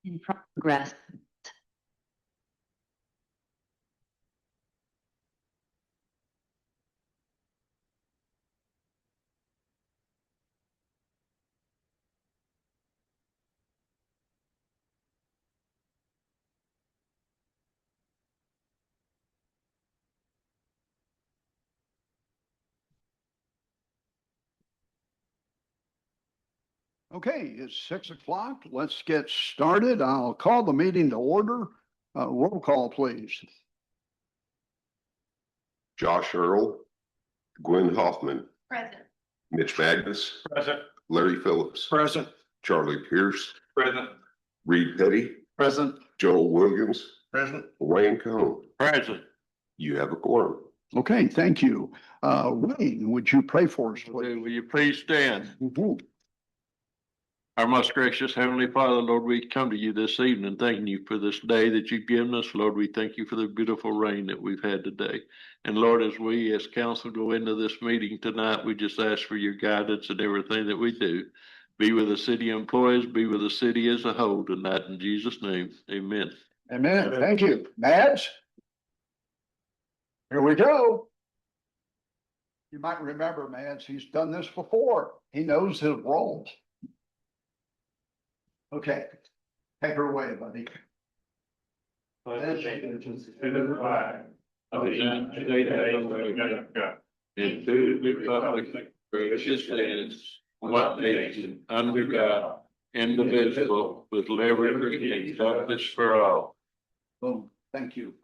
In progress. Okay, it's 6 o'clock. Let's get started. I'll call the meeting to order. Roll call, please. Josh Earl, Gwen Hoffman, Present. Mitch Magnus, Present. Larry Phillips, Present. Charlie Pierce, Present. Reed Petty, Present. Joel Williams, Present. Wayne Cohn. Present. You have a quorum. Okay, thank you. Wayne, would you pray for us, please? Will you please stand? Mhm. Our most gracious Heavenly Father, Lord, we come to you this evening, thanking you for this day that you've given us. Lord, we thank you for the beautiful rain that we've had today. And Lord, as we as council go into this meeting tonight, we just ask for your guidance in everything that we do. Be with the city employees, be with the city as a whole tonight. In Jesus' name, amen. Amen. Thank you. Mads? Here we go. You might remember, Mads, he's done this before. He knows his role. Okay, take her away, buddy. Allegiance to the flag of the United States of America, and to the republic for which it stands, one nation, under God, indivisible, with liberty and justice for all. Boom. Thank you.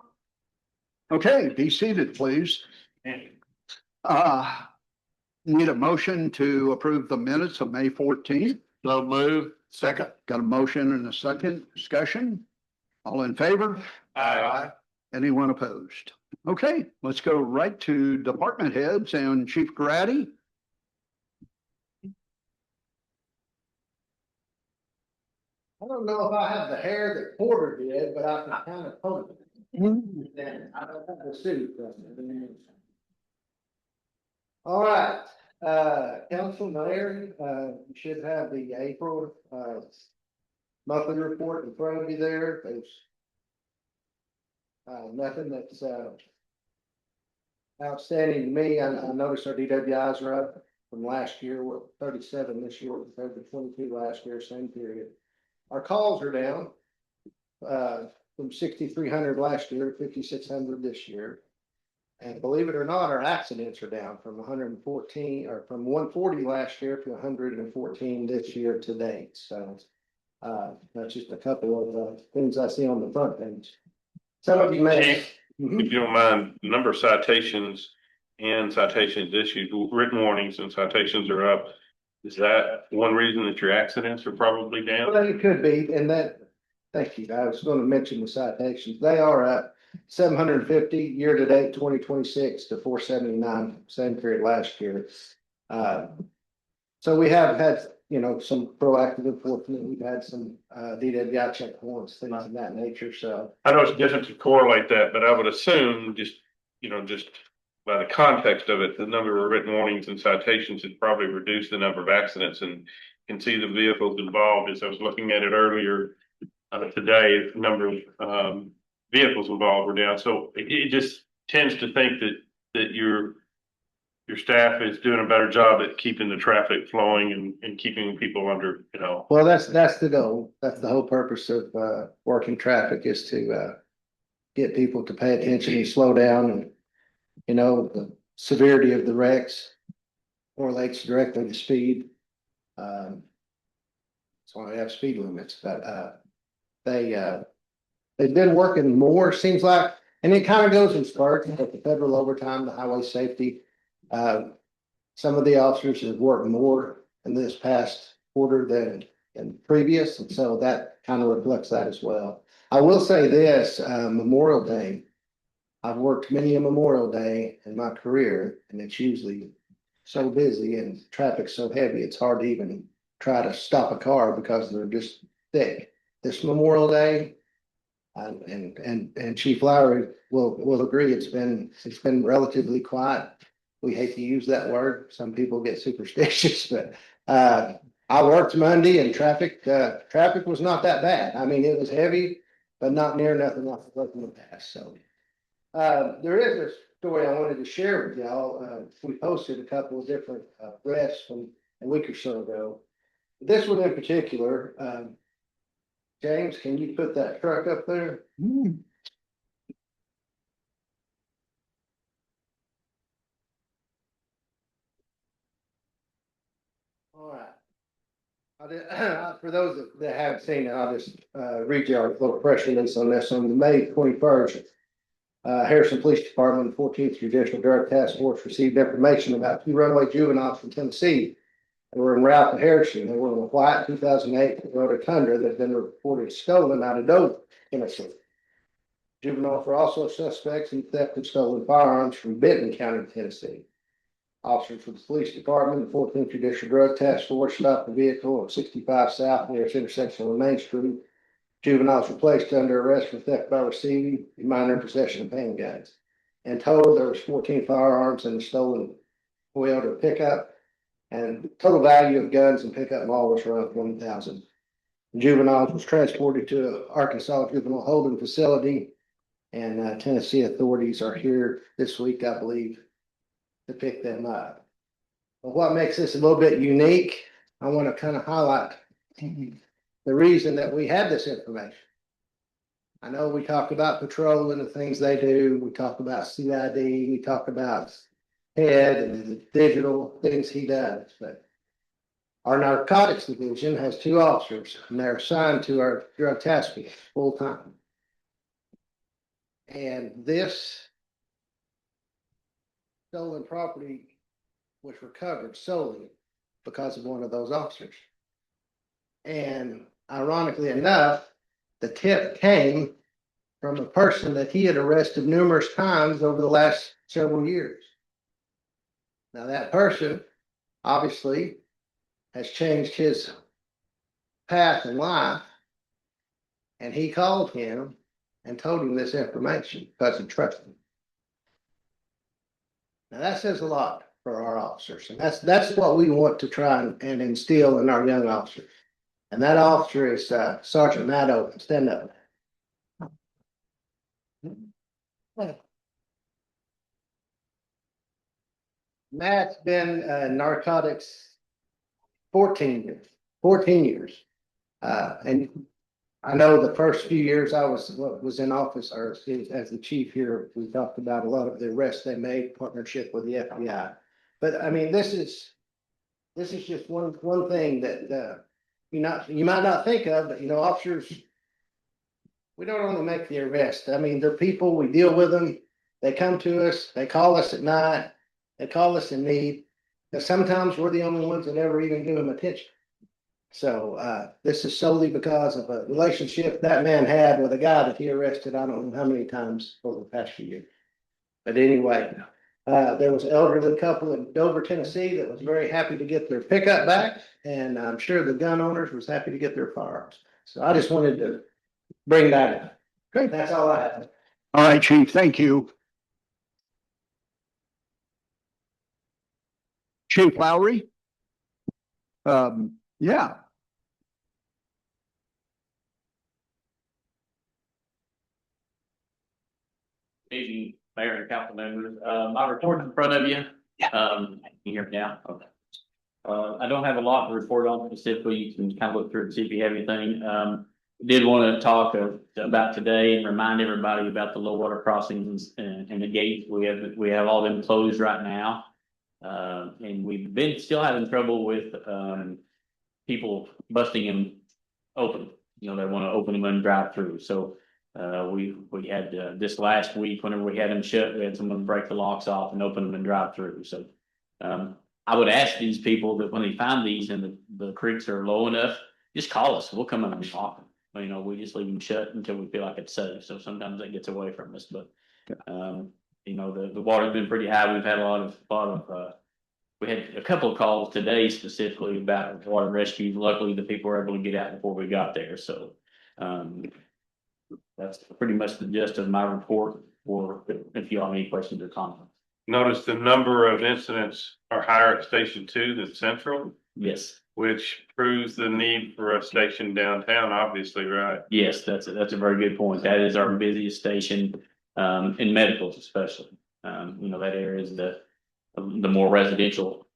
Okay, be seated, please. Need a motion to approve the minutes of May 14th. So move. Second. Got a motion and a second discussion. All in favor? Aye. Anyone opposed? Okay, let's go right to department heads and Chief Grady. I don't know if I have the hair that Porter did, but I can kind of poke it. And I don't have the suit. All right, Council Mayor, you should have the April, monthly report in front of you there. There's nothing that's, outstanding to me. I noticed our DWIs are up from last year. We're 37 this year compared to 22 last year, same period. Our calls are down, from 6,300 last year to 5,600 this year. And believe it or not, our accidents are down from 114 or from 140 last year to 114 this year to date. So that's just a couple of things I see on the front page. Some of you may. Chief, if you don't mind, the number of citations and citations issued, written warnings and citations are up. Is that one reason that your accidents are probably down? Well, it could be, and that, thank you. I was going to mention the citations. They are up 750 year to date, 2026 to 479, same period last year. So we have had, some proactive enforcement. We've had some DWI checkpoints, things of that nature. So I know it's different to correlate that, but I would assume just by the context of it, the number of written warnings and citations had probably reduced the number of accidents, and can see the vehicles involved. As I was looking at it earlier today, the number of vehicles involved were down. So it just tends to think that your staff is doing a better job at keeping the traffic flowing and keeping people under, well, that's the goal. That's the whole purpose of working traffic, is to get people to pay attention and slow down. And the severity of the wrecks correlates directly to speed. That's why we have speed limits, but they've been working more, seems like, and it kind of goes in spurts, like the federal overtime, the highway safety. Some of the officers have worked more in this past quarter than in previous, and so that kind of reflects that as well. I will say this, Memorial Day, I've worked many a Memorial Day in my career, and it's usually so busy and traffic's so heavy, it's hard to even try to stop a car because they're just thick. This Memorial Day, and Chief Lowry will agree, it's been relatively quiet. We hate to use that word. Some people get superstitious, but I worked Monday and traffic was not that bad. I mean, it was heavy, but not near nothing like it was in the past, so. There is a story I wanted to share with y'all. We posted a couple of different, press from a week or so ago. This one in particular, James, can you put that truck up there? All right. For those that haven't seen it, I'll just read you our little press release on this. On May 21st, Harrison Police Department, 14th Judicial Drug Task Force received information about two runaway juveniles from Tennessee. They were en route to Harrison. They were in a white 2008 Toyota Tundra that had been reported stolen out of Dover, Tennessee. Juveniles were also suspects in theft of stolen firearms from Benton County, Tennessee. Officers from the police department, the 14th Judicial Drug Task Force stopped the vehicle at 65 South near its intersection with Main Street. Juveniles were placed under arrest for theft by receiving and minor possession of handguns. In total, there was 14 firearms in the stolen Toyota pickup, and total value of guns and pickup and all was around $1,000. Juveniles was transported to Arkansas Juvenile Holding Facility, and Tennessee authorities are here this week, I believe, to pick them up. But what makes this a little bit unique, I want to kind of highlight the reason that we have this information. I know we talk about patrol and the things they do. We talk about CID. We talk about Ed and the digital things he does. But our narcotics division has two officers, and they're assigned to our drug task force full time. And this stolen property was recovered solely because of one of those officers. And ironically enough, the tip came from a person that he had arrested numerous times over the last several years. Now that person obviously has changed his path in life, and he called him and told him this information because he trusted him. Now that says a lot for our officers, and that's what we want to try and instill in our young officers. And that officer is Sergeant Matt Owens. Stand up. Matt's been narcotics 14 years. 14 years. And I know the first few years I was in office or as the chief here, we talked about a lot of the arrests they made, partnership with the FBI. But I mean, this is just one thing that you might not think of, but officers, we don't only make the arrest. I mean, they're people, we deal with them. They come to us, they call us at night, they call us in need. And sometimes we're the only ones that ever even give them attention. So this is solely because of a relationship that man had with a guy that he arrested, I don't know how many times over the past few years. But anyway, there was an elderly couple in Dover, Tennessee that was very happy to get their pickup back. And I'm sure the gun owners was happy to get their firearms. So I just wanted to bring that up. Great. That's all I have. All right, Chief, thank you. Chief Lowry? Yeah. Evening, Mayor and council members. My report in front of you. Can you hear me now? Okay. I don't have a lot to report on specifically. You can kind of look through and see if you have anything. Did want to talk about today and remind everybody about the low water crossings and the gates. We have all them closed right now. And we've been still having trouble with people busting them open. They want to open them and drive through. So we had this last week, whenever we had them shut, we had someone break the locks off and open them and drive through. So I would ask these people that when they find these and the creeks are low enough, just call us. We'll come in and lock them. We just leave them shut until we feel like it's safe. So sometimes that gets away from us, but the water's been pretty high. We've had a lot of we had a couple of calls today specifically about water rescue. Luckily, the people were able to get out before we got there. So that's pretty much the gist of my report. Or if you have any questions or comments. Notice the number of incidents are higher at Station 2 than Central. Yes. which proves the need for a station downtown, obviously, right? Yes, that's a very good point. That is our busiest station, in medicals especially. That area is the more residential,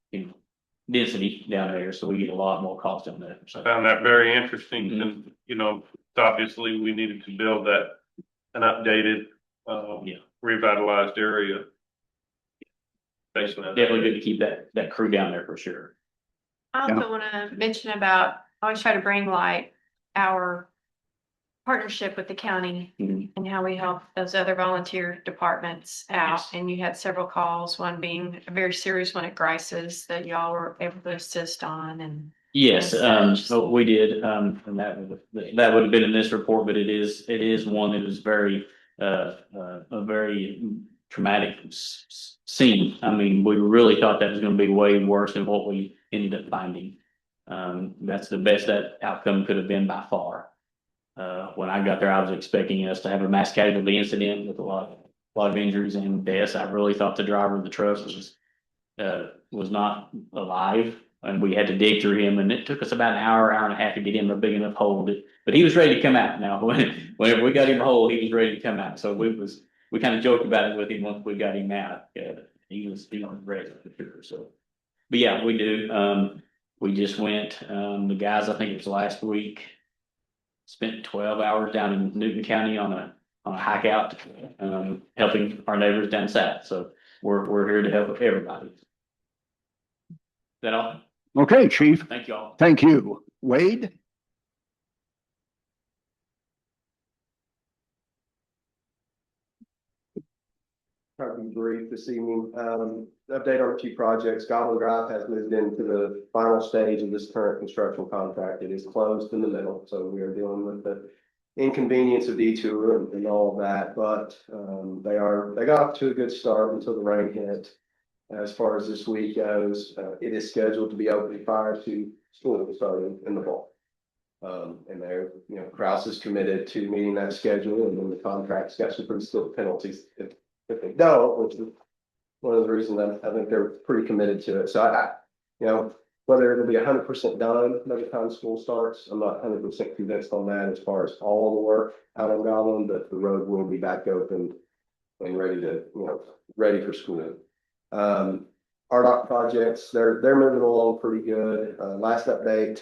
density down there, so we get a lot more calls down there. So, Found that very interesting and, obviously we needed to build an updated, Yeah. revitalized area. Based on that. definitely good to keep that crew down there for sure. I also want to mention about, I always try to bring like our partnership with the county Mhm. and how we help those other volunteer departments out. Yes. And you had several calls, one being a very serious one at Grice's that y'all were able to assist on and. Yes, Yes. so we did, and that would have been in this report, but it is one that was very, a very traumatic scene. I mean, we really thought that was gonna be way worse than what we ended up finding. That's the best that outcome could have been by far. When I got there, I was expecting us to have a mass casualty incident with a lot of injuries and deaths. I really thought the driver of the truck was not alive. And we had to dig through him, and it took us about an hour and a half to get him a big enough hole. But he was ready to come out. Now, whenever we got him a hole, he was ready to come out. So we kind of joked about it with him once we got him out. He was ready for sure. So, but yeah, we do. We just went. The guys, I think it was last week, spent 12 hours down in Newton County on a hike out, helping our neighbors down south. So we're here to help everybody. Is that all? Okay, chief, Thank you all. thank you. Wade? Try to be brief this evening. Update on a few projects. Goblin Drive has moved into the final stage of this current construction contract. It is closed in the middle, so we are dealing with the inconvenience of detour and all of that, but they got off to a good start until the rain hit. As far as this week goes, it is scheduled to be open prior to school starting in the fall. And they're, Kraus is committed to meeting that schedule, and then the contract's got some pretty stiff penalties if they don't, which is one of the reasons I think they're pretty committed to it. So whether it'll be 100% done by the time school starts, I'm not 100% convinced on that as far as all the work out on Goblin, but the road will be back open and ready for school. RDOT projects, they're moving along pretty good. Last update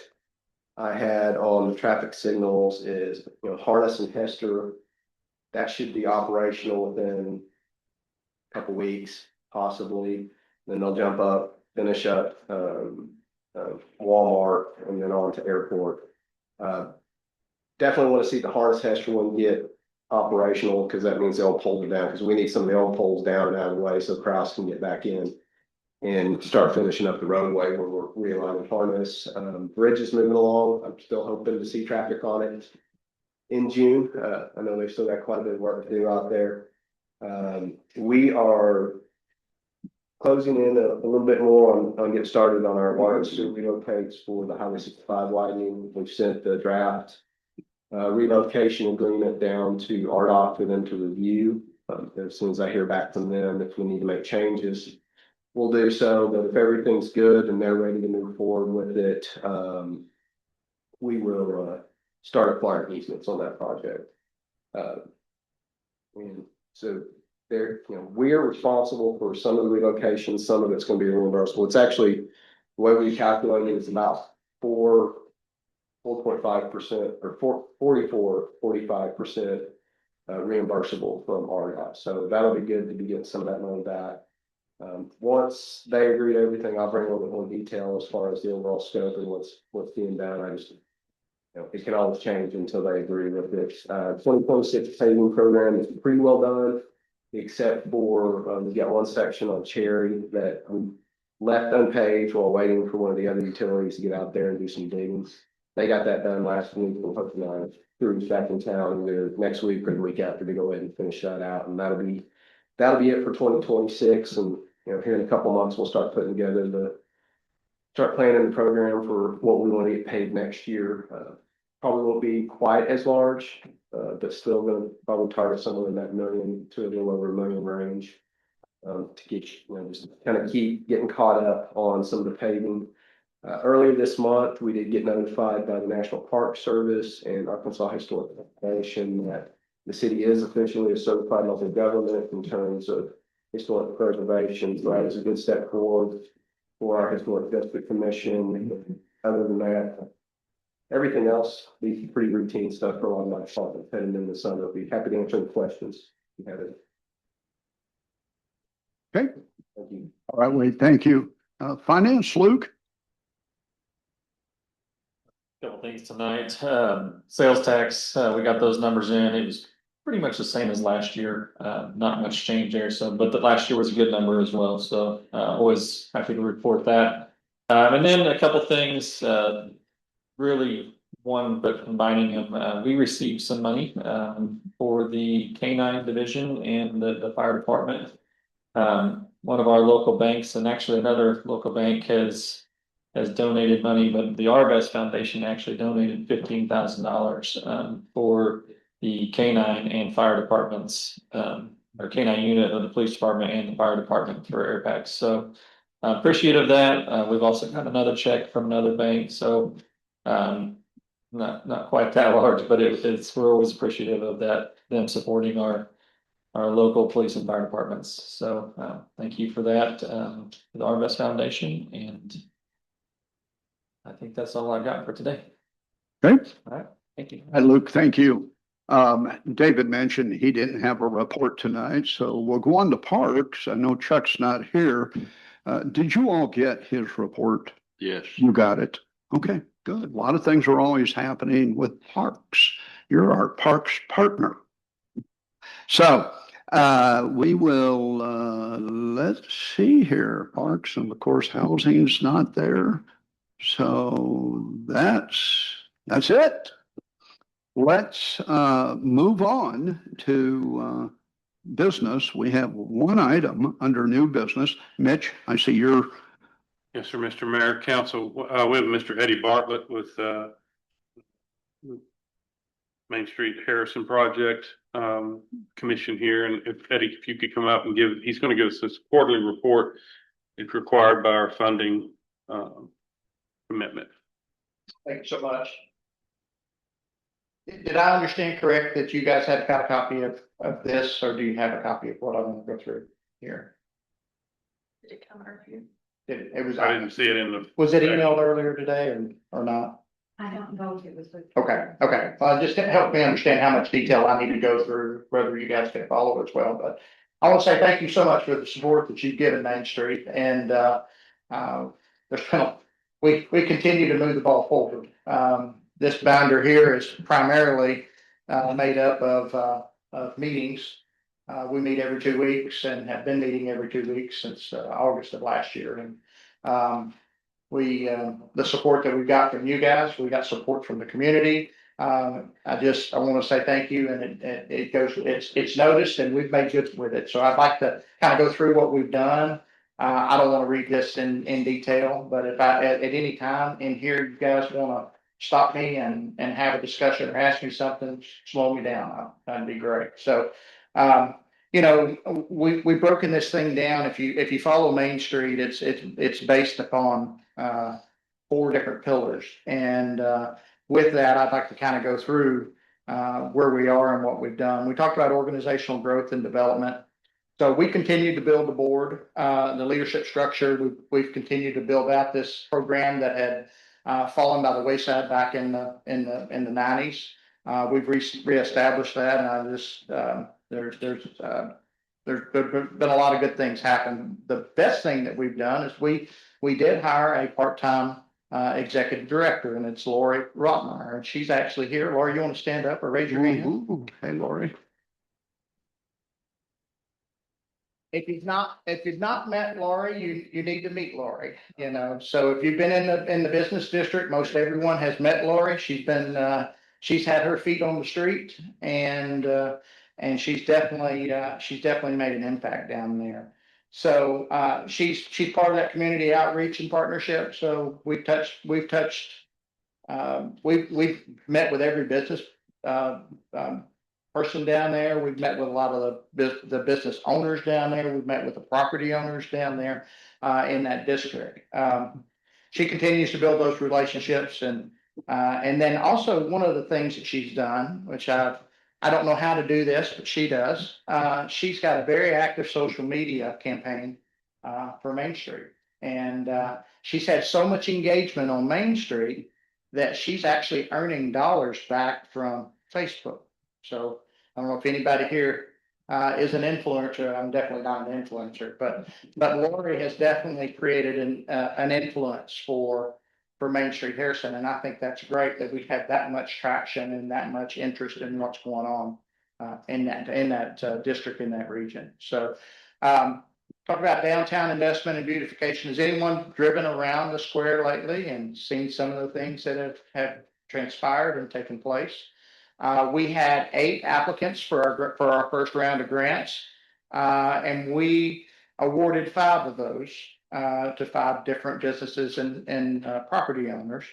I had on the traffic signals is, Harness and Hester, that should be operational within a couple weeks, possibly. Then they'll jump up, finish up, Walmart, and then on to airport. Definitely want to see the Harness Hester one get operational, because that means they'll pull it down, because we need some of the old poles down and out of the way so Kraus can get back in and start finishing up the roadway where we're realigning Harness. Bridge is moving along. I'm still hoping to see traffic on it in June. I know they've still got quite a bit of work to do out there. We are closing in a little bit more on getting started on our water and sewer relocates for the Highway 65 widening. We've sent the draft relocation agreement down to RDOT for them to review. As soon as I hear back from them, if we need to make changes, we'll do so. But if everything's good and they're ready to move forward with it, we will start acquiring easements on that project. And so we're responsible for some of the relocations. Some of it's going to be reimbursable. It's actually, the way we calculate it is about 4.5% or 45% reimbursable from RDOT. So that'll be good to be getting some of that money back. Once they agree to everything, I'll bring a little bit more detail as far as the overall scope and what's being done. I just, it can always change until they agree with it. 2026 paving program is pretty well done, except for we've got one section on Cherry that we left unpaved while waiting for one of the other utilities to get out there and do some digging. They got that done last week. We're hoping crew's back in town either next week or the week after to go ahead and finish that out, and that'll be it for 2026. And here in a couple months we'll start putting together start planning the program for what we want to get paid next year. Probably won't be quite as large, but still going to probably target somewhere in that $1 million to a little over $1 million range, to get just kind of keep getting caught up on some of the paving. Earlier this month, we did get notified by the National Park Service and Arkansas Historic Foundation that the city is officially a certified local government in terms of historic preservation. So that is a good step forward for our Historic District Commission. Other than that, everything else, be pretty routine stuff for a lot of my departments heading into the summer. I'll be happy to answer any questions if you have it. Okay, Thank you. all right, Wade, thank you. Finance, Luke? Couple things tonight. Sales tax, we got those numbers in. It was pretty much the same as last year. Not much change there. So, but the last year was a good number as well. So, always happy to report that. And then a couple things, really one, but combining them, we received some money, for the K-9 division and the fire department. One of our local banks and actually another local bank has donated money, but the Arvest Foundation actually donated $15,000 for the K-9 and fire departments, or K-9 unit of the police department and the fire department for air packs. So appreciative of that. We've also got another check from another bank. So not quite that large, but we're always appreciative of that, them supporting our local police and fire departments. So thank you for that, to the Arvest Foundation, and I think that's all I got for today. Okay. All right, thank you. Hi, Luke, thank you. David mentioned he didn't have a report tonight, so we'll go on to parks. I know Chuck's not here. Did you all get his report? Yes. You got it. Okay, good. A lot of things are always happening with parks. You're our parks partner. So, we will, let's see here. Parks and of course, housing's not there. So that's it. Let's move on to business. We have one item under new business. Mitch, I see you're. Yes, sir, Mr. Mayor, Council. We have Mr. Eddie Bartlett with Main Street Harrison Project Commission here. And if Eddie, if you could come up and he's going to give us this quarterly report. It's required by our funding commitment. Thank you so much. Did I understand correct that you guys have got a copy of this, or do you have a copy of what I'm going to go through here? Did it come earlier? It was. I didn't see it in the. Was it emailed earlier today or not? I don't know if it was. Okay. Just to help me understand how much detail I need to go through, whether you guys can follow as well. But I want to say thank you so much for the support that you've given Main Street, and there's been we continue to move the ball forward. This binder here is primarily made up of meetings. We meet every 2 weeks and have been meeting every 2 weeks since August of last year. And the support that we got from you guys, we got support from the community. I want to say thank you, and it's noticed, and we've made good with it. So I'd like to kind of go through what we've done. I don't want to read this in detail, but if at any time in here you guys want to stop me and have a discussion or ask me something, slow me down, that'd be great. So we've broken this thing down. If you follow Main Street, it's based upon 4 different pillars. And with that, I'd like to kind of go through where we are and what we've done. We talked about organizational growth and development. So we continue to build the board, the leadership structure. We've continued to build out this program that had fallen by the wayside back in the 90s. We've reestablished that, and there's been a lot of good things happen. The best thing that we've done is we did hire a part-time executive director, and it's Lori Rotmeyer, and she's actually here. Lori, you want to stand up or raise your hand? Ooh, hey, Lori. If you've not met Lori, you need to meet Lori, So if you've been in the business district, most everyone has met Lori. She's had her feet on the street, and she's definitely made an impact down there. So she's part of that community outreach and partnership. So we've met with every business person down there. We've met with a lot of the business owners down there. We've met with the property owners down there in that district. she continues to build those relationships and then also one of the things that she's done, which I don't know how to do this, but she does. She's got a very active social media campaign for Main Street. And she's had so much engagement on Main Street that she's actually earning dollars back from Facebook. So I don't know if anybody here is an influencer. I'm definitely not an influencer, but Lori has definitely created an influence for Main Street Harrison. And I think that's great that we've had that much traction and that much interest in what's going on in that district, in that region. So talk about downtown investment and beautification. Has anyone driven around the square lately and seen some of the things that have transpired and taken place? We had 8 applicants for our first round of grants, and we awarded 5 of those to 5 different businesses and property owners.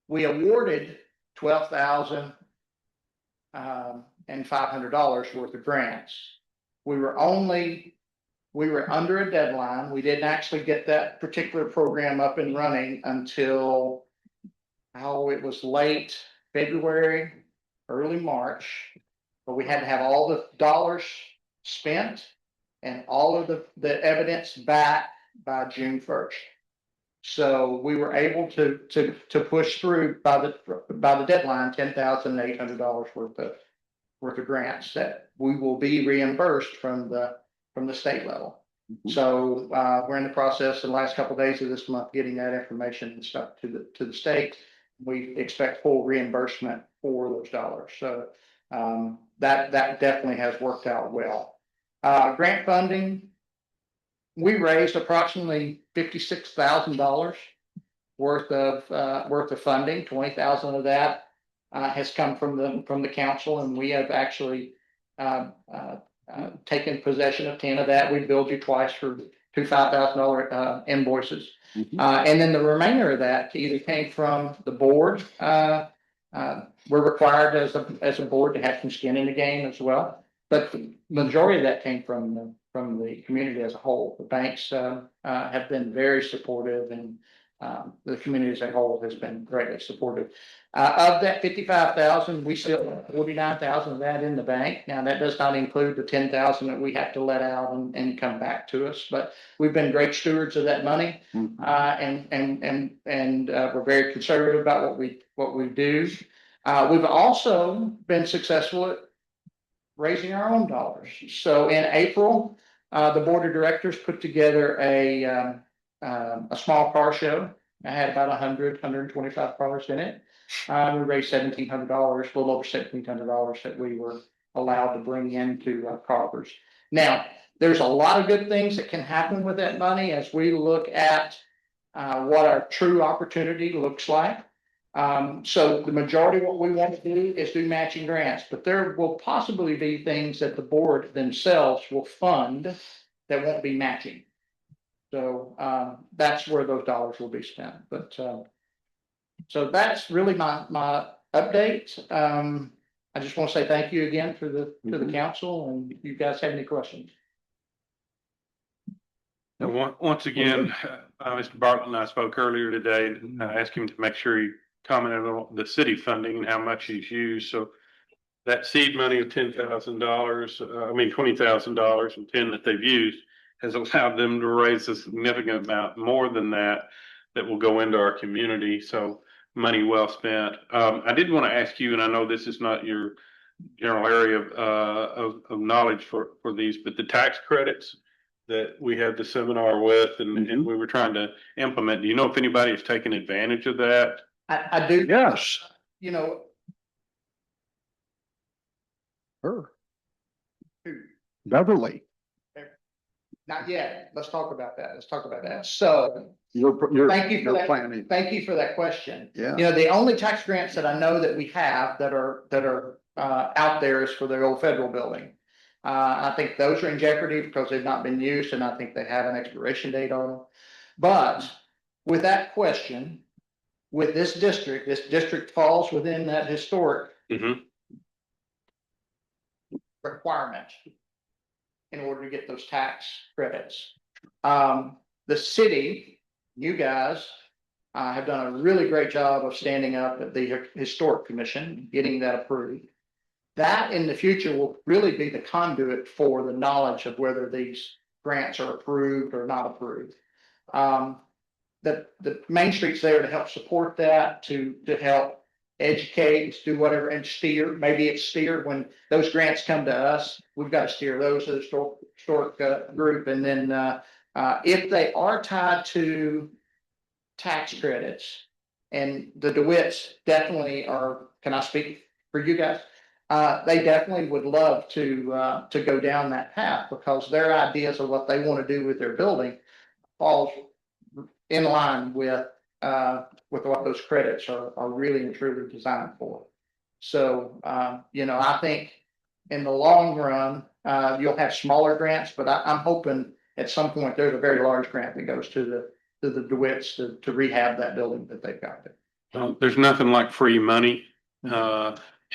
We awarded $12,500 worth of grants. We were under a deadline. We didn't actually get that particular program up and running until it was late February, early March, but we had to have all the dollars spent and all of the evidence back by June 1st. So we were able to push through by the deadline $10,800 worth of grants that we will be reimbursed from the state level. So we're in the process in the last couple of days of this month getting that information and stuff to the state. We expect full reimbursement for those dollars. So that definitely has worked out well. Grant funding, we raised approximately $56,000 worth of funding. 20,000 of that has come from the council, and we have actually taken possession of 10 of that. We billed you twice for 2 $5,000 invoices. And then the remainder of that either came from the board. We're required as a board to have some skin in the game as well. But the majority of that came from the community as a whole. The banks have been very supportive, and the community as a whole has been greatly supportive. Of that 55,000, we still have 49,000 of that in the bank. Now that does not include the 10,000 that we have to let out and come back to us. But we've been great stewards of that money, and we're very conservative about what we do. We've also been successful at raising our own dollars. So in April, the board of directors put together a small car show. I had about 125 cars in it. We raised $1,700, a little over $1,700 that we were allowed to bring into Carver's. Now, there's a lot of good things that can happen with that money as we look at what our true opportunity looks like. So the majority of what we want to do is do matching grants, but there will possibly be things that the board themselves will fund that won't be matching. So that's where those dollars will be spent. But so that's really my update. I just want to say thank you again to the council, and if you guys have any questions. Once again, Mr. Bartlett and I spoke earlier today, and I asked him to make sure he commented on the city funding and how much he's used. So that seed money of $20,000 and 10 that they've used has allowed them to raise a significant amount more than that will go into our community. So money well spent. I did want to ask you, and I know this is not your general area of knowledge for these, but the tax credits that we had the seminar with and we were trying to implement, do you know if anybody has taken advantage of that? I do. Yes. You know. Sure. Beverly. Not yet. Let's talk about that. So You're thank you for that. planning. Thank you for that question. Yeah. You know, the only tax grants that I know that we have that are out there is for the old federal building. I think those are in jeopardy because they've not been used, and I think they have an expiration date on them. But with that question, with this district falls within that historic requirement in order to get those tax credits. The city you guys have done a really great job of standing up at the Historic Commission, getting that approved. That in the future will really be the conduit for the knowledge of whether these grants are approved or not approved. The Main Street's there to help support that, to help educate, do whatever, and steer. Maybe it's steer when those grants come to us. We've got to steer those to the historic group. And then if they are tied to tax credits, and the DeWitts definitely are, can I speak for you guys? They definitely would love to go down that path, because their ideas of what they want to do with their building falls in line with what those credits are really and truly designed for. So, I think in the long run, you'll have smaller grants, but I'm hoping at some point there's a very large grant that goes to the DeWitts to rehab that building that they've got there. There's nothing like free money.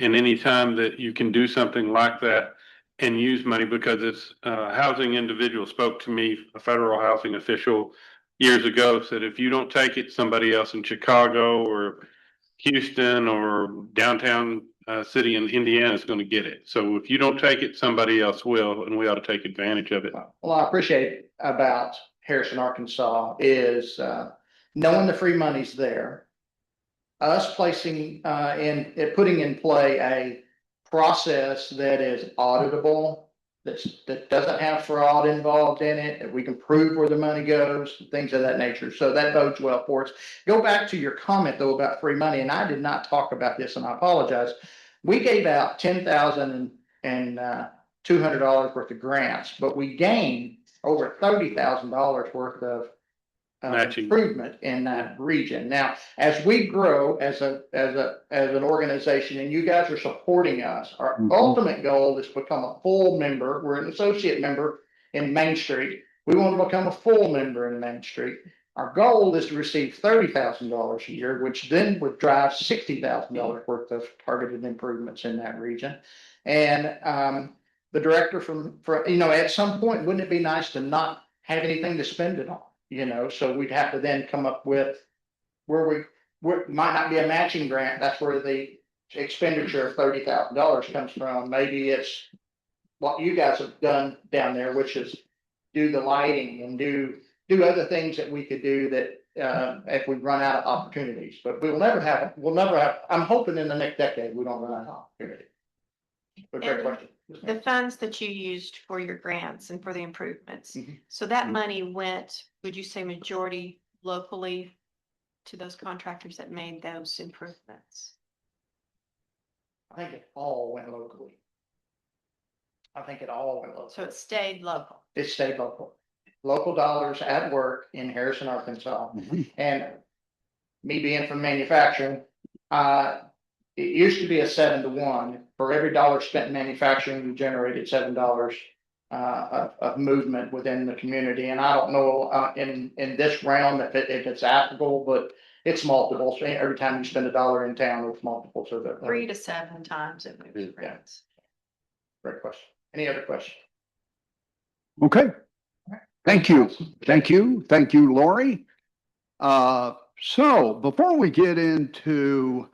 And anytime that you can do something like that and use money, because it's housing individual spoke to me, a federal housing official years ago, said if you don't take it, somebody else in Chicago or Houston or downtown city in Indiana is going to get it. So if you don't take it, somebody else will, and we ought to take advantage of it. Well, I appreciate about Harrison, Arkansas is knowing the free money's there. Us placing putting in play a process that is auditable, that doesn't have fraud involved in it, that we can prove where the money goes, things of that nature. So that bodes well for us. Go back to your comment though about free money, and I did not talk about this, and I apologize. We gave out $10,000 and $200 worth of grants, but we gained over $30,000 worth of improvement in that region. Now, as we grow as an organization, and you guys are supporting us, our ultimate goal is to become a full member. We're an associate member in Main Street. We want to become a full member in Main Street. Our goal is to receive $30,000 a year, which then would drive $60,000 worth of targeted improvements in that region. And the director at some point, wouldn't it be nice to not have anything to spend it on? So we'd have to then come up with where might not be a matching grant. That's where the expenditure of $30,000 comes from. Maybe it's what you guys have done down there, which is do the lighting and do other things that we could do that if we run out of opportunities. But we'll never have. I'm hoping in the next decade we don't run out of opportunity. But great question. The funds that you used for your grants and for the improvements, so that money went, would you say majority locally to those contractors that made those improvements? I think it all went locally. So it stayed local. It stayed local. Local dollars at work in Harrison, Arkansas. And me being from manufacturing, it used to be a 7-to-1. For every dollar spent in manufacturing, you generated $7 of movement within the community. And I don't know in this realm if it's applicable, but it's multiples. Every time you spend $1 in town, it's multiples of it. 3 to 7 times it moves. Yeah. Great question. Any other questions? Okay. Thank you. Thank you, Lori. So before we get into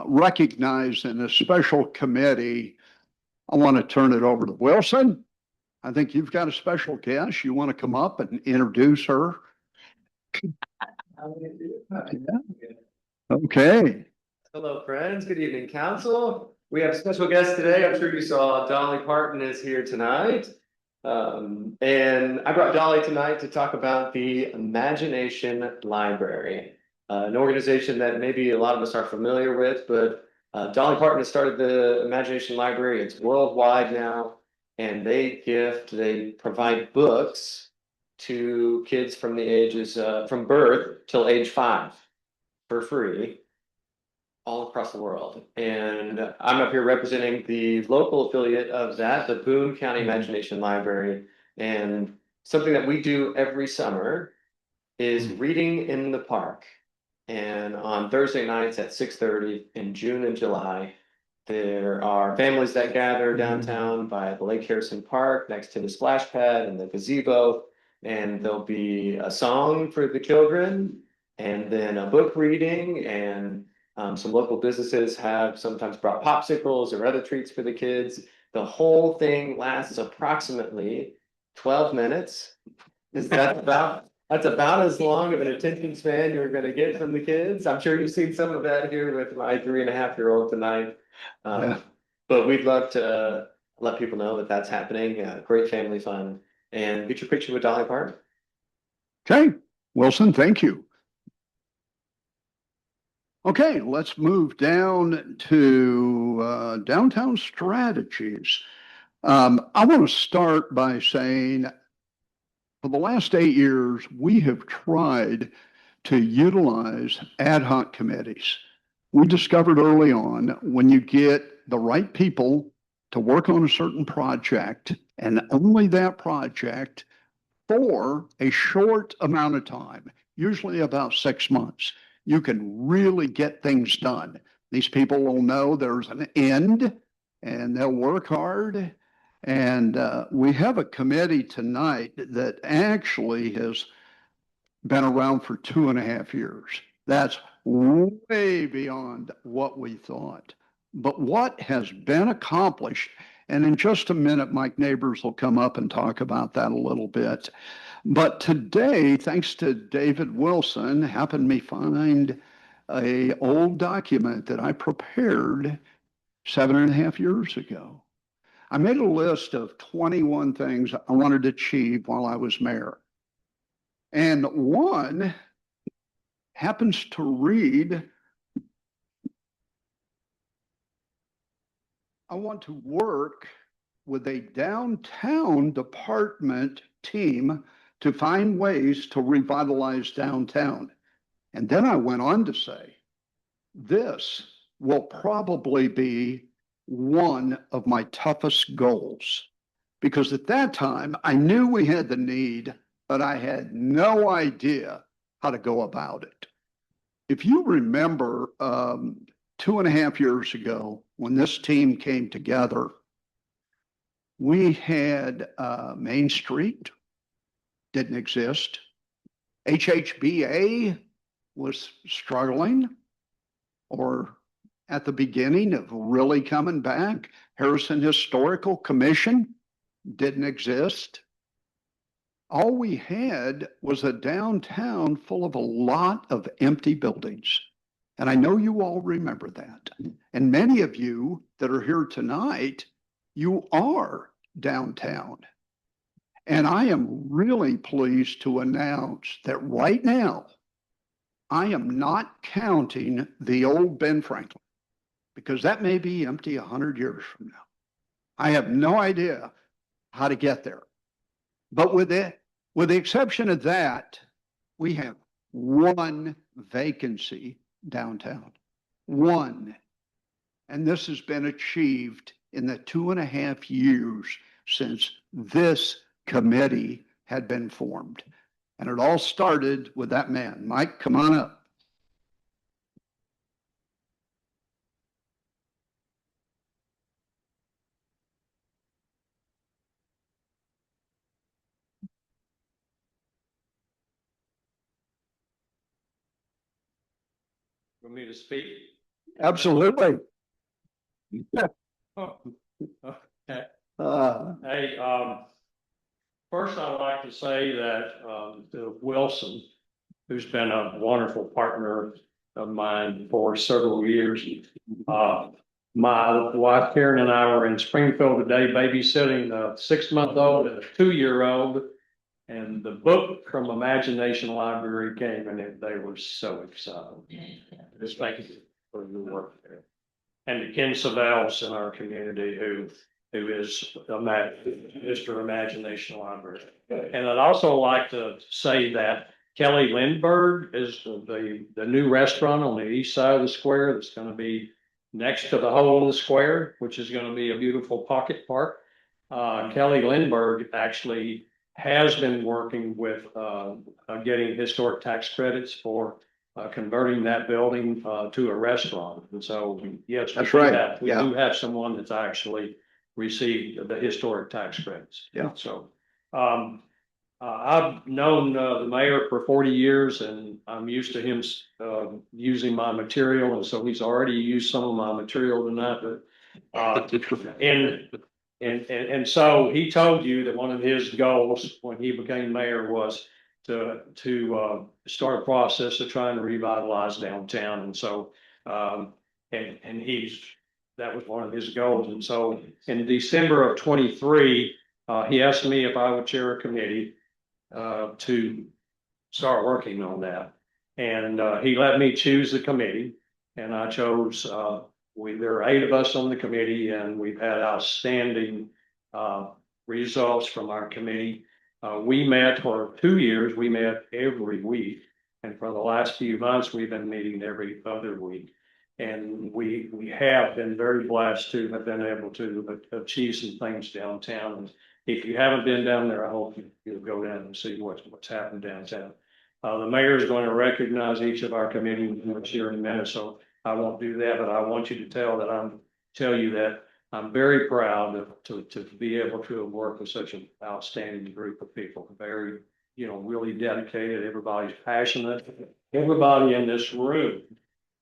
recognizing a special committee, I want to turn it over to Wilson. I think you've got a special guest. You want to come up and introduce her? Okay. Hello, friends. Good evening, council. We have a special guest today. I'm sure you saw Dolly Parton is here tonight. And I brought Dolly tonight to talk about the Imagination Library, an organization that maybe a lot of us are familiar with, but Dolly Parton has started the Imagination Library. It's worldwide now, and they provide books to kids from the ages, from birth till age 5 for free all across the world. And I'm up here representing the local affiliate of that, the Boone County Imagination Library. And something that we do every summer is reading in the park. And on Thursday nights at 6:30 in June and July, there are families that gather downtown by the Lake Harrison Park next to the splash pad and the gazebo. and there'll be a song for the children, and then a book reading, and some local businesses have sometimes brought popsicles or other treats for the kids. The whole thing lasts approximately 12 minutes. That's about as long of an attention span you're gonna get from the kids. I'm sure you've seen some of that here with my 3.5-year-old tonight. Yeah. But we'd love to let people know that that's happening. Great family fun, and get your picture with Dolly Parton. Okay, Wilson, thank you. Okay, let's move down to downtown strategies. I want to start by saying for the last 8 years, we have tried to utilize ad hoc committees. We discovered early on when you get the right people to work on a certain project and only that project for a short amount of time, usually about 6 months, you can really get things done. These people will know there's an end and they'll work hard. And we have a committee tonight that actually has been around for 2.5 years. That's way beyond what we thought. But what has been accomplished, and in just a minute, Mike Neighbors will come up and talk about that a little bit. But today, thanks to David Wilson, happened me find a old document that I prepared 7.5 years ago. I made a list of 21 things I wanted to achieve while I was mayor. And one happens to read, I want to work with a downtown department team to find ways to revitalize downtown. And then I went on to say, this will probably be one of my toughest goals. Because at that time, I knew we had the need, but I had no idea how to go about it. If you remember 2.5 years ago, when this team came together, we had Main Street, didn't exist. HHBA was struggling or at the beginning of really coming back. Harrison Historical Commission didn't exist. All we had was a downtown full of a lot of empty buildings. And I know you all remember that. And many of you that are here tonight, you are downtown. And I am really pleased to announce that right now, I am not counting the old Ben Franklin, because that may be empty 100 years from now. I have no idea how to get there. But with the exception of that, we have one vacancy downtown. One. And this has been achieved in the 2.5 years since this committee had been formed. And it all started with that man. Mike, come on up. Want me to speak? Absolutely. Okay. Hey, first I'd like to say that Wilson, who's been a wonderful partner of mine for several years. My wife Karen and I were in Springfield today babysitting a 6-month-old and a 2-year-old. And the book from Imagination Library came and they were so excited. Just thank you for your work there. And to Ken Savells in our community who is Mr. Imagination Library. And I'd also like to say that Kelly Lindbergh is the new restaurant on the east side of the square that's going to be next to the hole in the square, which is going to be a beautiful pocket park. Kelly Lindbergh actually has been working with getting historic tax credits for converting that building to a restaurant. And so, yes, that's right. We do have someone that's actually received the historic tax credits. Yeah. So I've known, the mayor for 40 years and I'm used to him, using my material. And so he's already used some of my material tonight, but, and so he told you that one of his goals when he became mayor was to start a process of trying to revitalize downtown. And so, and that was one of his goals. And so in December of 23, he asked me if I would chair a committee to start working on that. And he let me choose the committee, and I chose, there are 8 of us on the committee, and we've had outstanding results from our committee. We met for 2 years, we met every week. And for the last few months, we've been meeting every other week. And we have been very blessed to have been able to achieve some things downtown. And if you haven't been down there, I hope you'll go down and see what's happened downtown. The mayor is going to recognize each of our committee members here in a minute, so I won't do that, but I want you to tell you that I'm very proud to be able to have worked with such an outstanding group of people. Very, really dedicated. Everybody's passionate. Everybody in this room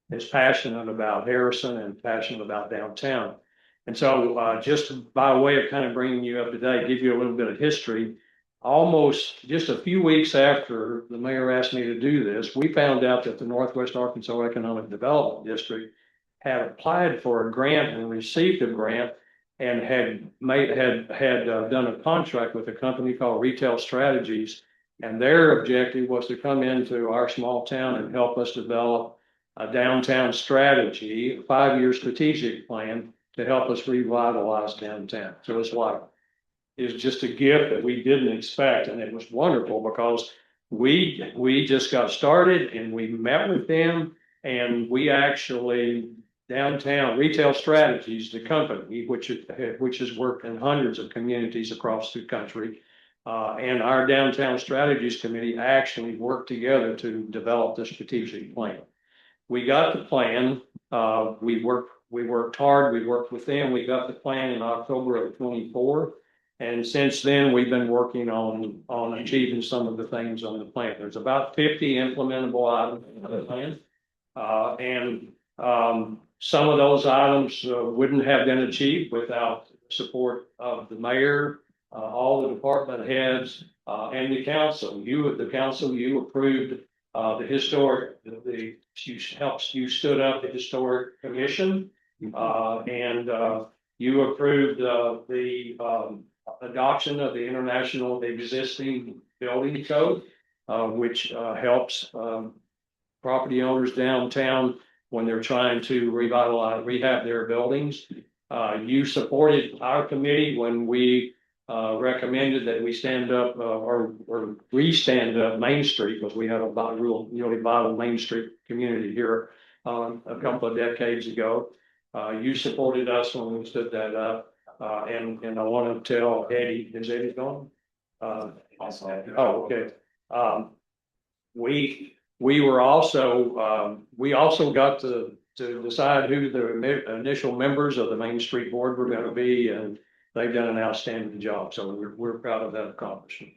is passionate about Harrison and passionate about downtown. And so just by way of kind of bringing you up to date, give you a little bit of history, almost just a few weeks after the mayor asked me to do this, we found out that the Northwest Arkansas Economic Development District had applied for a grant and received a grant and had done a contract with a company called Retail Strategies. And their objective was to come into our small town and help us develop a downtown strategy, a 5-year strategic plan to help us revitalize downtown. So it's just a gift that we didn't expect. And it was wonderful because we just got started and we met with them, and we actually, Downtown Retail Strategies, the company, which has worked in hundreds of communities across the country, and our Downtown Strategies Committee actually worked together to develop the strategic plan. We got the plan. We worked hard. We worked with them. We got the plan in October of 24. And since then, we've been working on achieving some of the things on the plan. There's about 50 implementable items on the plan. And some of those items wouldn't have been achieved without the support of the mayor, all the department heads, and the council. You approved the historic, you stood up the historic commission, and you approved the adoption of the international existing building code, which helps property owners downtown when they're trying to rehab their buildings. You supported our committee when we recommended that we stand up or re-stand up Main Street, because we had a really vital Main Street community here a couple of decades ago. You supported us when we stood that up. And I want to tell Eddie, is Eddie gone? Oh, okay. We were also, we also got to decide who the initial members of the Main Street Board were going to be, and they've done an outstanding job. So we're proud of that accomplishment.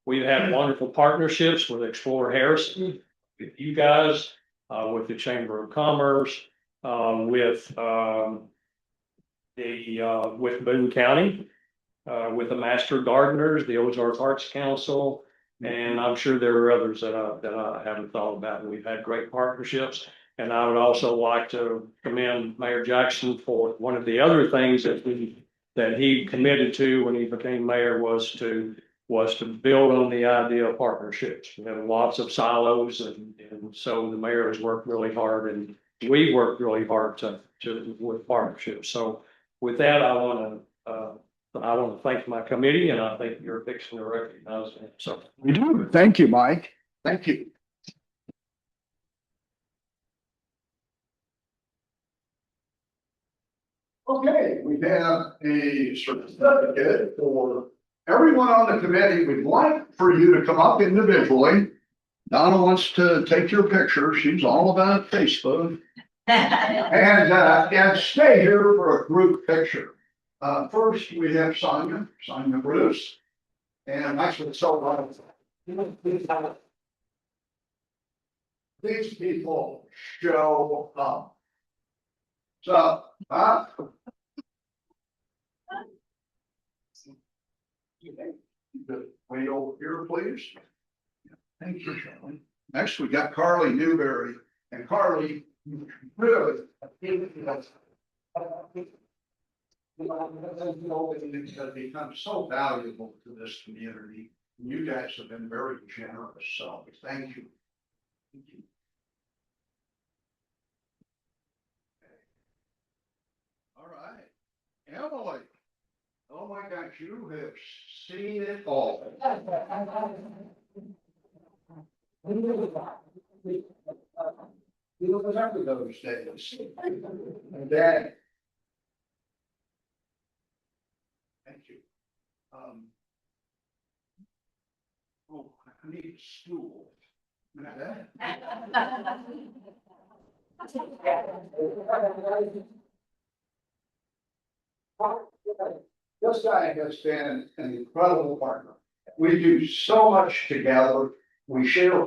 We've had wonderful partnerships with Explore Harrison, with you guys, with the Chamber of Commerce, with Boone County, with the Master Gardeners, the Ozark Arts Council, and I'm sure there are others that I haven't thought about. And we've had great partnerships. And I would also like to commend Mayor Jackson for one of the other things that he committed to when he became mayor was to build on the idea of partnerships. We have lots of silos, and so the mayor has worked really hard, and we worked really hard with partnerships. So with that, I want to thank my committee, and I think you're fixing to recognize them. So We do. Thank you, Mike. Thank you. Okay, we have a certificate for everyone on the committee. We'd like for you to come up individually. Donna wants to take your picture. She's all about Facebook. And stay here for a group picture. First, we have Sonia Bruce. And actually, so These people show up. So, huh? Way over here, please. Thank you, Shelley. Next, we got Carly Newberry, and Carly really. Has become so valuable to this community. You guys have been very generous, so thank you. Thank you. All right, Emily. Oh my gosh, you have seen it all. You remember those days. And Dad. Thank you. Oh, I need a stool. This guy has been an incredible partner. We do so much together. We share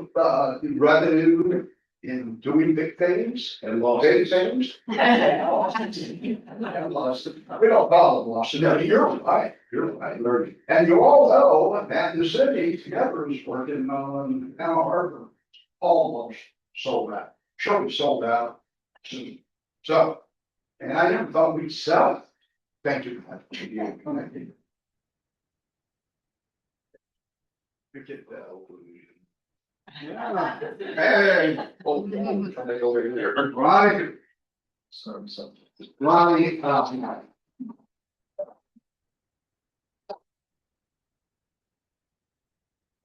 revenue in doing big things and big things. We don't call it loss. No, you're right. You're right. And you all know that the city together is working on Ann Arbor, almost sold out. Sure, we sold out soon. So, and I never thought we'd sell it. Thank you. Get that over. Yeah. Hey. Ronnie. Ronnie.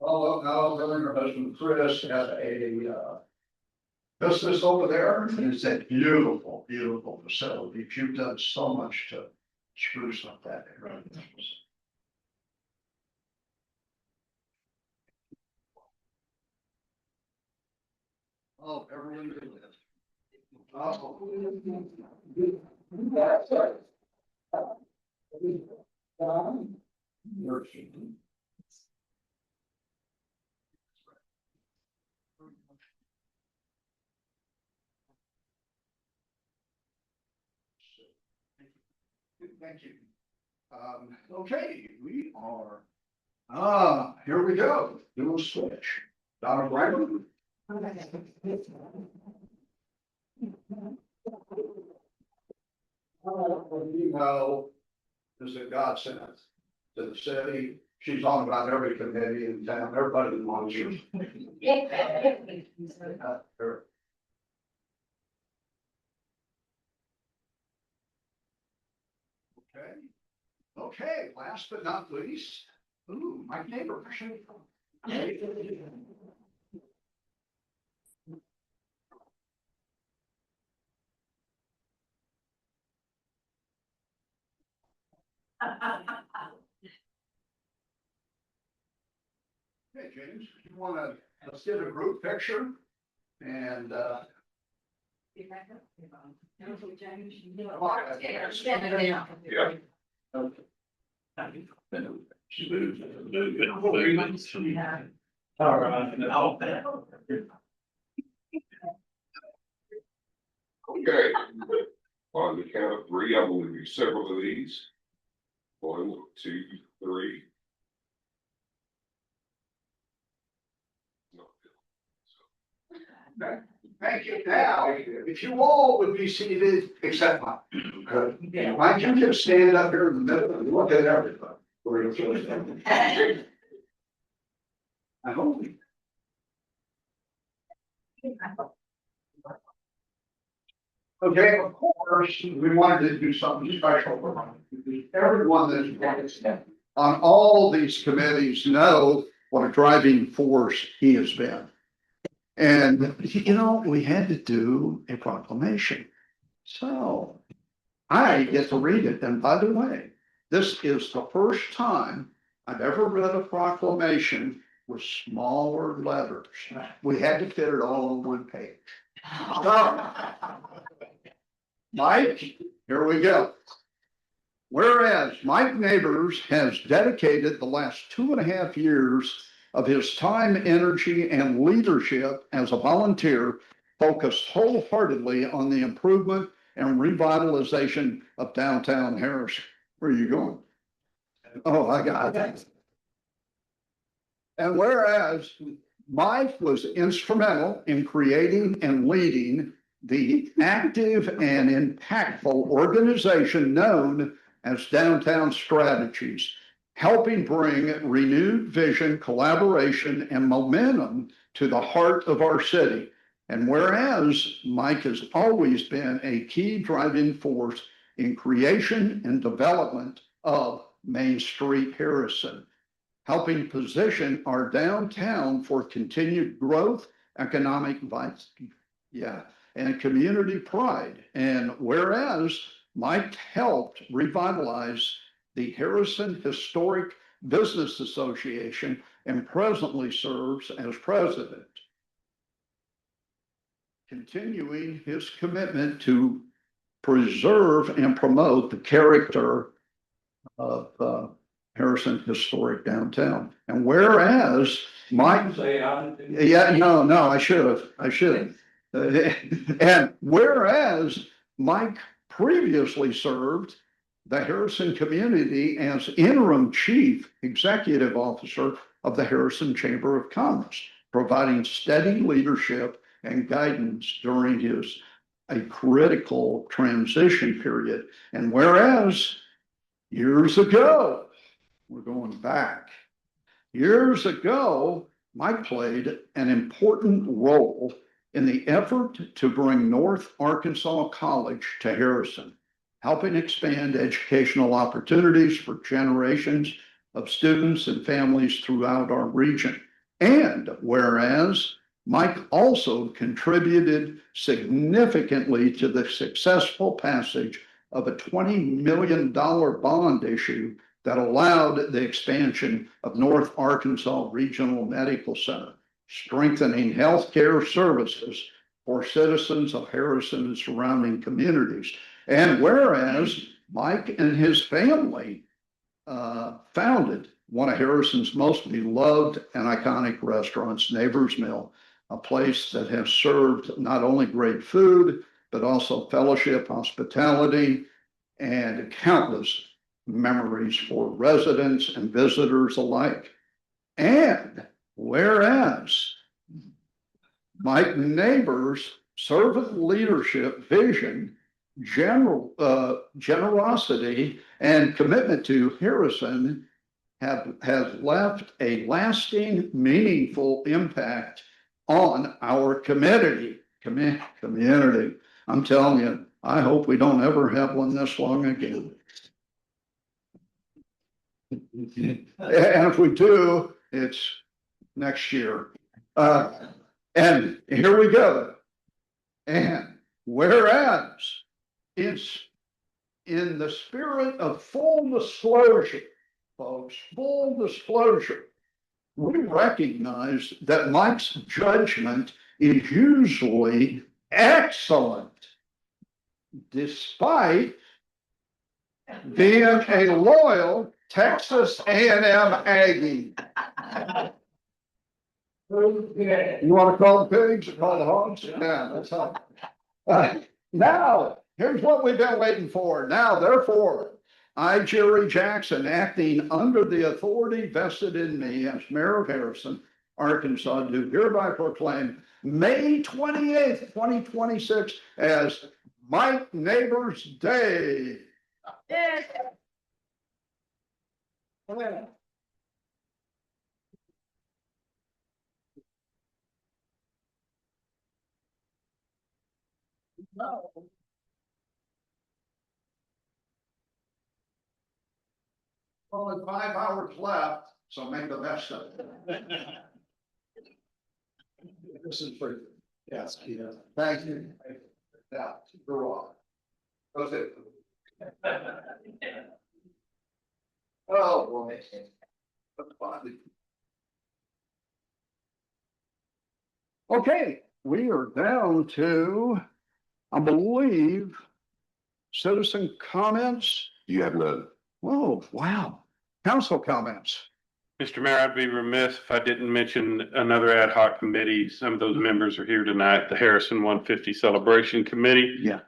Oh, no, her husband Chris has a business over there, and it's a beautiful, beautiful facility. You've done so much to spruce up that area. Oh, everyone did this. Thank you. Okay, we are, here we go. Do a switch. Donna Bragg. You know, is a godsend to the city. She's on about every committee in town, everybody wants her. Okay. Okay, last but not least, ooh, my neighbor. Hey, James, you wanna, let's get a group picture and, Okay. On the count of three, I'm going to do several of these. 1, 2, 3. Thank you. Now, if you all would be seated, except mine. Okay. Why don't you just stand up here in the middle and look at everybody? I hope. Okay, of course, we wanted to do something special for everyone that's on all these committees know what a driving force he has been. And, you know, we had to do a proclamation. So I get to read it. And by the way, this is the first time I've ever read a proclamation with smaller letters. We had to fit it all on one page. Mike, here we go. Whereas Mike Neighbors has dedicated the last 2.5 years of his time, energy, and leadership as a volunteer focused wholeheartedly on the improvement and revitalization of downtown Harrison. Where are you going? Oh, I got it. And whereas Mike was instrumental in creating and leading the active and impactful organization known as Downtown Strategies, helping bring renewed vision, collaboration, and momentum to the heart of our city. And whereas Mike has always been a key driving force in creation and development of Main Street Harrison, helping position our downtown for continued growth, economic and community pride. And whereas Mike helped revitalize the Harrison Historic Business Association and presently serves as president, continuing his commitment to preserve and promote the character of Harrison Historic Downtown. And whereas Mike, I should have. And whereas Mike previously served the Harrison community as interim chief executive officer of the Harrison Chamber of Commerce, providing steady leadership and guidance during a critical transition period. And whereas years ago, we're going back, years ago, Mike played an important role in the effort to bring North Arkansas College to Harrison, helping expand educational opportunities for generations of students and families throughout our region. And whereas Mike also contributed significantly to the successful passage of a $20 million bond issue that allowed the expansion of North Arkansas Regional Medical Center, strengthening healthcare services for citizens of Harrison and surrounding communities. And whereas Mike and his family founded one of Harrison's most beloved and iconic restaurants, Neighbor's Mill, a place that has served not only great food, but also fellowship, hospitality, and countless memories for residents and visitors alike. And whereas Mike Neighbors' servant leadership, vision, generosity, and commitment to Harrison has left a lasting, meaningful impact on our community. I'm telling you, I hope we don't ever have one this long again. And if we do, it's next year. And here we go. And whereas it's in the spirit of full disclosure, folks, full disclosure, we recognize that Mike's judgment is usually excellent, despite being a loyal Texas A&M Aggie. You want to call the pigs or call the hogs? Yeah, that's all. Now, here's what we've been waiting for. Now, therefore, I, Jerry Jackson, acting under the authority vested in me as mayor of Harrison, Arkansas, do hereby proclaim May 28th, 2026 as Mike Neighbors Day. Yeah. No. Only 5 hours left, so make the best of it. This is for, yes, yeah. Thank you. Yeah, you're welcome. That's it. Oh, boy. That's fine. Okay, we are down to, I believe, citizen comments. You have none. Whoa, wow. Council comments. Mr. Mayor, I'd be remiss if I didn't mention another ad hoc committee. Some of those members are here tonight, the Harrison 150 Celebration Committee. Yeah.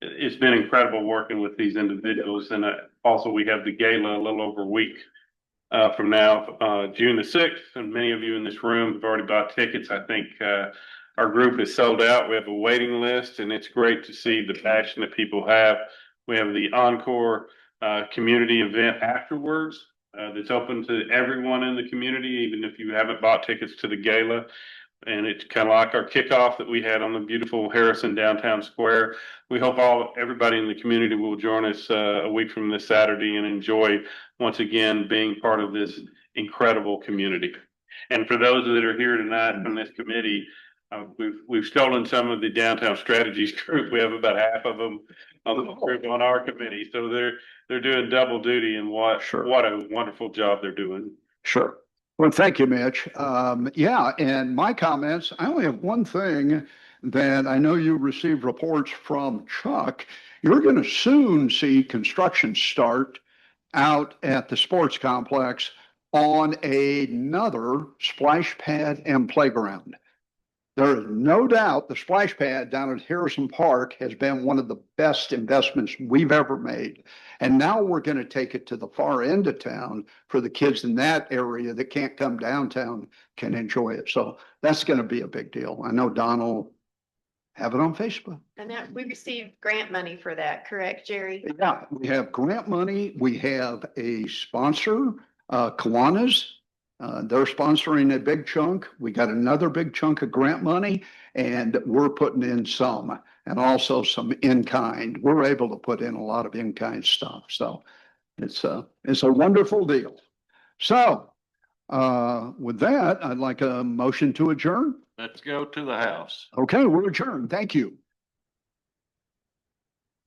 It's been incredible working with these individuals, and also we have the gala a little over a week from now, June the 6th, and many of you in this room have already bought tickets. I think our group is sold out. We have a waiting list, and it's great to see the passion that people have. We have the encore community event afterwards that's open to everyone in the community, even if you haven't bought tickets to the gala. And it's kind of like our kickoff that we had on the beautiful Harrison Downtown Square. We hope everybody in the community will join us a week from this Saturday and enjoy once again being part of this incredible community. And for those that are here tonight from this committee, we've stolen some of the Downtown Strategies group. We have about half of them on the group on our committee, so they're doing double duty, and what a wonderful job they're doing. Sure. Well, thank you, Mitch. Yeah, and my comments, I only have one thing that I know you received reports from Chuck. You're going to soon see construction start out at the sports complex on another splash pad and playground. There is no doubt the splash pad down at Harrison Park has been one of the best investments we've ever made. And now we're going to take it to the far end of town for the kids in that area that can't come downtown can enjoy it. So that's going to be a big deal. I know Donald have it on Facebook. And that we received grant money for that, correct, Jerry? Yeah, we have grant money. We have a sponsor, Kiwanis. They're sponsoring a big chunk. We got another big chunk of grant money, and we're putting in some, and also some in-kind. We're able to put in a lot of in-kind stuff. So it's a wonderful deal. So with that, I'd like a motion to adjourn. Let's go to the house. Okay, we're adjourned. Thank you.